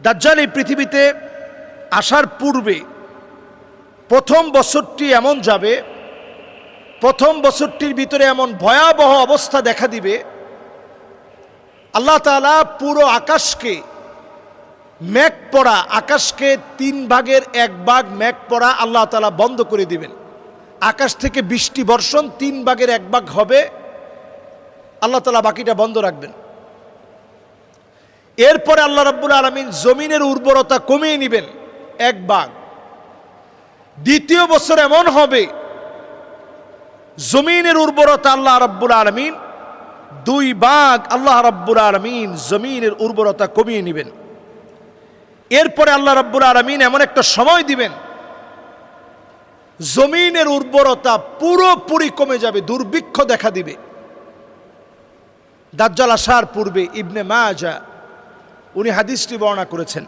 দাজ্জাল এই পৃথিবীতে আসার পূর্বে প্রথম বছরটি এমন যাবে, প্রথম বছরটির ভিতরে এমন ভয়াবহ অবস্থা দেখা দিবে, আল্লাহ তাআলা পুরো আকাশকে মেঘ পড়া, আকাশকে 3 ভাগের 1 ভাগ মেঘ পড়া আল্লাহ তাআলা বন্ধ করে দিবেন। আকাশ থেকে বৃষ্টি বর্ষণ 3 ভাগের 1 ভাগ হবে, আল্লাহ তাআলা বাকিটা বন্ধ রাখবেন। এরপরে আল্লাহ রাব্বুল আলামিন জমিনের উর্বরতা কমিয়ে নেবেন 1 ভাগ। দ্বিতীয় বছর এমন হবে জমিনের উর্বরতা আল্লাহ রাব্বুল আলামিন 2 ভাগ, আল্লাহ রাব্বুল আলামিন জমিনের উর্বরতা কমিয়ে নেবেন। এরপরে আল্লাহ রাব্বুল আলামিন এমন একটা সময় দিবেন জমিনের উর্বরতা পুরোপুরি কমে যাবে, দুর্ভিক্ষ দেখা দিবে। দাজ্জাল আসার পূর্বে ইবনে মাজাহ উনি হাদিসটি বর্ণনা করেছেন।